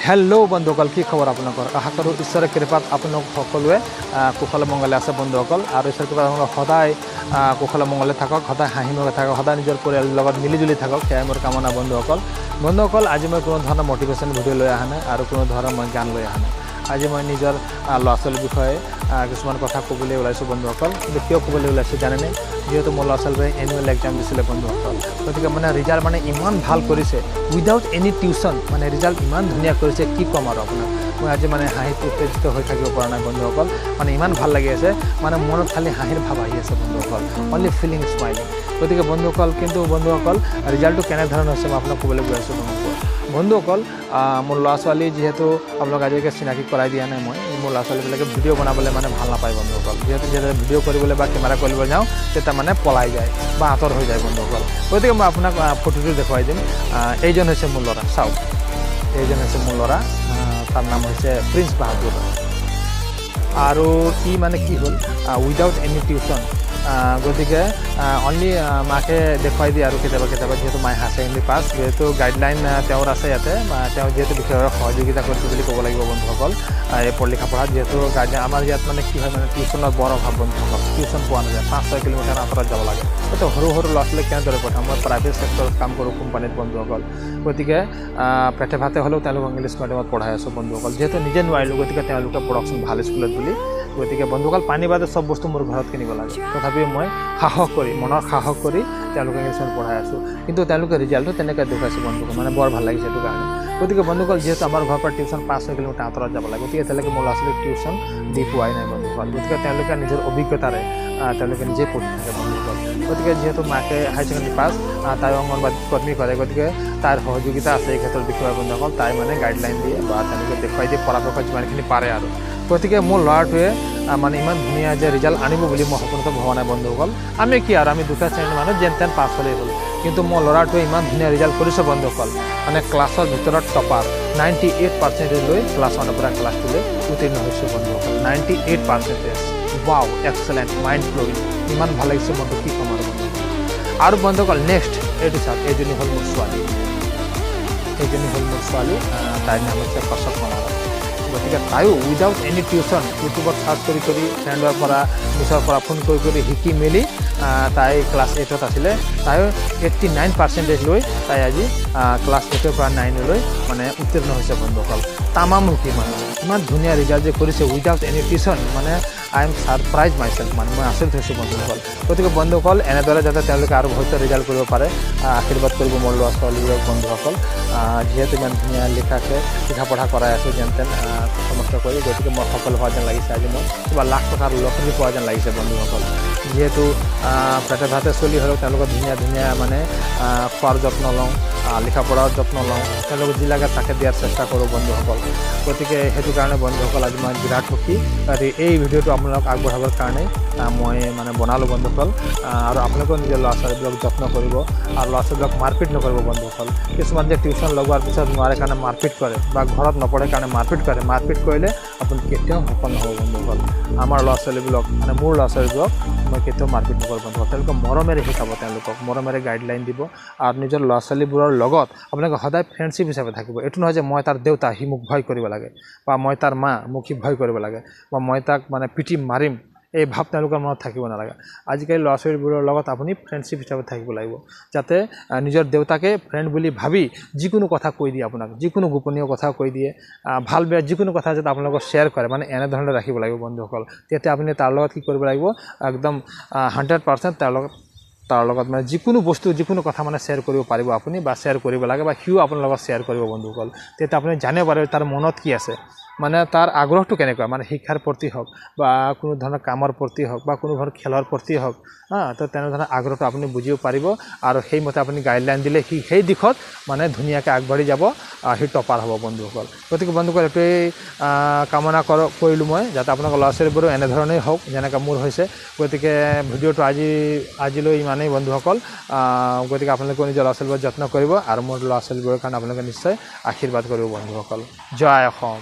Hello बंधुসকল কি খবৰ আপোনালোকৰ আশা কৰোঁ ঈশ্বৰৰ কৃপাত আপোনালোক সকলোৱে কুশল মংগলে আছে বন্ধুসকল আৰু ঈশ্বৰৰ কৃপাত আপোনালোক সদায় কুশল মংগলে থাকক সদায় হাঁহি মুখে থাকক সদায় নিজৰ পৰিয়ালৰ লগত মিলিজুলি থাকক সেয়াই মোৰ কামনা বন্ধুসকল আজি মই কোনো ধৰণৰ মটিভেশ্যন ভিডিঅ' লৈ অহা নাই আৰু কোনো ধৰণৰ মই গান লৈ অহা নাই আজি মই নিজৰ ল'ৰা ছোৱালীৰ বিষয়ে কিছুমান কথা ক'বলৈ ওলাইছোঁ বন্ধুসকল কিন্তু কিয় ক'বলৈ ওলাইছোঁ জানেনে যেহেতু মোৰ ল'ৰা ছোৱালীবোৰে এনুৱেল এক্সাম দিছিলে বন্ধুসকল গতিকে মানে ৰিজাল্ট মানে ইমান ভাল কৰিছে উইদাউট এনি টিউশ্যন মানে ৰিজাল্ট ইমান ধুনীয়া কৰিছে কি ক'ম আৰু আপোনাক মই আজি মানে হাঁহিত উত্তেজিত হৈ থাকিব পৰা নাই বন্ধুসকল মানে ইমান ভাল লাগি আছে মানে মনত খালি হাঁহিৰ ভাৱ আহি আছে বন্ধুসকল অনলি ফিলিং স্মাইলিং গতিকে বন্ধুসকল কিন্তু বন্ধুসকল ৰিজাল্টটো কেনেধৰণৰ হৈছে মই আপোনাক ক'বলৈ গৈ আছোঁ বন্ধুসকল মোৰ ল'ৰা ছোৱালী যিহেতু আপোনালোক আজিলৈকে চিনাকি কৰাই দিয়া নাই মই মোৰ ল'ৰা ছোৱালীবিলাকে ভিডিঅ' বনাবলৈ মানে ভাল নাপায় বন্ধুসকল যিহেতু ভিডিঅ' কৰিবলৈ বা কেমেৰা কৰিব যাওঁ তেতিয়া মানে পলাই যায় বা আঁতৰ হৈ যায় বন্ধুসকল গতিকে মই আপোনাক ফটোটো দেখুৱাই দিম এইজন হৈছে মোৰ ল'ৰা চাওক এইজন হৈছে মোৰ ল'ৰা তাৰ নাম হৈছে প্ৰিন্স বাহাদুৰ আৰু ই মানে কি হ'ল উইদাউট এনি টিউশ্যন গতিকে অনলি মাকে দেখুৱাই দিয়ে আৰু কেতিয়াবা যিহেতু মায়ে হায়াৰ ছেকেণ্ডেৰী পাছ যিহেতু গাইডলাইন তেওঁৰ আছে ইয়াতে তেওঁ যিহেতু বিশেষভাৱে সহযোগিতা কৰিছে বুলি ক'ব লাগিব বন্ধুসকল এই লিখা পঢ়াত যিহেতু গাইডলাইন আমাৰ ইয়াত মানে কি হয় মানে টিউশ্যনৰ বৰ অভাৱ বন্ধুসকল টিউশ্যন পোৱা নাযায় 5-6 কিলোমিটাৰ আঁতৰত যাব লাগে গতিকে সৰু ল'ৰা ছোৱালীক কেনেদৰে পঠাম মই প্ৰাইভেট ছেক্টৰত কাম কৰোঁ কোম্পানীত বন্ধুসকল গতিকে পেটে ভাতে হ'লেও তেওঁলোক ইংলিছ মিডিয়ামত পঢ়াই আছোঁ বন্ধুসকল যিহেতু নিজে নোৱাৰিলোঁ গতিকে তেওঁলোকে পঢ়কচোন ভাল স্কুলত বুলি গতিকে বন্ধুসকল পানী বাদে চব বস্তু মোৰ ঘৰত কিনিব লাগে তথাপিও মই মনৰ সাহস কৰি তেওঁলোকে ইংলিছত পঢ়াই আছোঁ কিন্তু তেওঁলোকে ৰিজাল্টটো তেনেকৈ দেখুৱাইছে বন্ধুসকল মানে বৰ ভাল লাগিছে সেইটো কাৰণে গতিকে বন্ধুসকল যিহেতু আমাৰ ঘৰৰ পৰা টিউশ্যন 5-6 কিলোমিটাৰ আঁতৰত যাব লাগে গতিকে তেওঁলোকে মোৰ ল'ৰা ছোৱালীক টিউশ্যন দি পোৱাই নাই বন্ধুসকল গতিকে তেওঁলোকে নিজৰ অভিজ্ঞতাৰে তেওঁলোকে নিজে পঢ়ি থাকে বন্ধুসকল গতিকে যিহেতু মাকে হায়াৰ ছেকেণ্ডেৰী পাছ তাই অংগনবাদী কৰ্মী কৰে গতিকে তাৰ সহযোগিতা আছে এই ক্ষেত্ৰত বিষয়ে বন্ধুসকল তাই মানে গাইডলাইন দিয়ে বা তেওঁলোকে দেখুৱাই দিয়ে পৰাপক্ষত যিমানখিনি পাৰে আৰু গতিকে মোৰ ল'ৰাটোৱে মানে ইমান ধুনীয়া যে ৰিজাল্ট আনিব বুলি মই সপোনতো ভবা নাই বন্ধুসকল আমি কি আৰু আমি দুখীয়া শ্ৰেণীৰ মানুহ যেন তেন পাছ হ'লেই হ'ল কিন্তু মোৰ ল'ৰাটোৱে ইমান ধুনীয়া ৰিজাল্ট কৰিছে বন্ধুসকল মানে ক্লাছৰ ভিতৰত টপাৰ 98% লৈ ক্লাছ 1 পৰা ক্লাছ 2 লৈ উত্তীৰ্ণ হৈছে বন্ধুসকল 98% ৱাও এক্সেলেণ্ট মাইণ্ড ব্ল'য়িং ইমান ভাল লাগিছে মনটো কি ক'ম আৰু বন্ধুসকল নেক্সট এইটো চাওক এইজনী হ'ল মোৰ ছোৱালী তাইৰ নাম হৈছে কচক মালাৰা গতিকে তাইও উইদাউট এনি টিউশ্যন ইউটিউবত চাৰ্চ কৰি ফ্ৰেণ্ডৰ পৰা মিছৰ পৰা ফোন কৰি শিকি মেলি তাই ক্লাছ 8ত আছিলে তাইও 89% লৈ তাই আজি ক্লাছ 8ৰ পৰা 9 লৈ মানে উত্তীৰ্ণ হৈছে বন্ধুসকল তামামুখী মানে ইমান ধুনীয়া ৰিজাল্ট যে কৰিছে উইদাউট এনি টিউশ্যন মানে আই এম ছাৰপ্ৰাইজ মাইছেল্ফ মানে মই আচৰিত হৈছোঁ বন্ধুসকল গতিকে বন্ধুসকল এনেদৰে যাতে তেওঁলোকে আৰু ভালকৈ ৰিজাল্ট কৰিব পাৰে আশীৰ্বাদ কৰিব মোৰ ল'ৰা ছোৱালীবোৰক বন্ধুসকল যিহেতু ইমান ধুনীয়া লিখা পঢ়া কৰাই আছোঁ যেন তেন সমস্ত কৰি গতিকে মই সফল হোৱা যেন লাগিছে আজি মই কিবা লাখ টকাৰ লটাৰী পোৱা যেন লাগিছে বন্ধুসকল যিহেতু পেটে ভাতে চলি হ'লেও তেওঁলোকক ধুনীয়া মানে খোৱাৰ যত্ন লওঁ লিখা পঢ়াৰ যত্ন লওঁ তেওঁলোকক যি লাগে তাকে দিয়াৰ চেষ্টা কৰোঁ বন্ধুসকল গতিকে সেইটো কাৰণে বন্ধুসকল আজি মই বিৰাট সুখী আৰু এই ভিডিঅ'টো আপোনালোকক আগবঢ়াবৰ কাৰণে মই মানে বনালোঁ বন্ধুসকল আৰু আপোনালোকেও নিজৰ ল'ৰা ছোৱালীবিলাক যত্ন কৰিব আৰু ল'ৰা ছোৱালীবিলাক মাৰপিট নকৰিব বন্ধুসকল কিছুমান যে টিউশ্যন লগোৱাৰ পিছত নোৱাৰে কাৰণে মাৰপিট কৰে বা ঘৰত নপঢ়ে কাৰণে মাৰপিট কৰিলে আপুনি কেতিয়াও সফল নহ'ব বন্ধুসকল আমাৰ ল'ৰা ছোৱালীবিলাক মানে মোৰ ল'ৰা ছোৱালীবোৰক মই কেতিয়াও মাৰপিট নকৰোঁ বন্ধুসকল তেওঁলোকক মৰমেৰে শিকাব তেওঁলোকক মৰমেৰে গাইডলাইন দিব আৰু নিজৰ ল'ৰা ছোৱালীবোৰৰ লগত আপোনালোকে সদায় ফ্ৰেণ্ডশ্বিপ হিচাপে থাকিব এইটো নহয় যে মই তাৰ দেউতা সি মোক ভয় কৰিব লাগে বা মই তাৰ মা মোক সি ভয় কৰিব লাগে বা মই তাক মানে পিটি মাৰিম এই ভাৱ তেওঁলোকৰ মনত থাকিব নালাগে আজিকালি ল'ৰা ছোৱালীবোৰৰ লগত আপুনি ফ্ৰেণ্ডশ্বিপ হিচাপে থাকিব লাগিব যাতে নিজৰ দেউতাকে ফ্ৰেণ্ড বুলি ভাবি যিকোনো কথা কৈ দিয়ে আপোনাক যিকোনো গোপনীয় কথা কৈ দিয়ে ভাল বেয়া যিকোনো কথা যাতে আপোনালোকক শ্বেয়াৰ কৰে মানে এনেধৰণে ৰাখিব লাগিব বন্ধুসকল তেতিয়া আপুনি তাৰ লগত কি কৰিব লাগিব একদম 100% তাৰ লগত মানে যিকোনো বস্তু যিকোনো কথা মানে শ্বেয়াৰ কৰিব পাৰিব আপুনি বা শ্বেয়াৰ কৰিব লাগে বা সিও আপোনাৰ লগত শ্বেয়াৰ কৰিব বন্ধুসকল তেতিয়া আপুনি জানিব পাৰিব তাৰ মনত কি আছে মানে তাৰ আগ্ৰহটো কেনেকুৱা মানে শিক্ষাৰ প্ৰতি হওক বা কোনো ধৰণৰ কামৰ প্ৰতি হওক বা কোনো ধৰণৰ খেলৰ প্ৰতি হওক তো তেনেধৰণৰ আগ্ৰহটো আপুনি বুজিব পাৰিব আৰু সেইমতে আপুনি গাইডলাইন দিলে সি সেই দিশত মানে ধুনীয়াকৈ আগবাঢ়ি যাব সি টপাৰ হ'ব বন্ধুসকল গতিকে বন্ধুসকল এইটোৱেই কামনা কৰিলোঁ মই যাতে আপোনালোকৰ ল'ৰা ছোৱালীবোৰো এনেধৰণেই হওক যেনেকৈ মোৰ হৈছে গতিকে ভিডিঅ'টো আজিলৈ ইমানেই বন্ধুসকল গতিকে আপোনালোকে নিজৰ ল'ৰা ছোৱালীবোৰৰ যত্ন কৰিব আৰু মোৰ ল'ৰা ছোৱালীবোৰৰ কাৰণে আপোনালোকে নিশ্চয় আশীৰ্বাদ কৰিব বন্ধুসকল জয় অসম।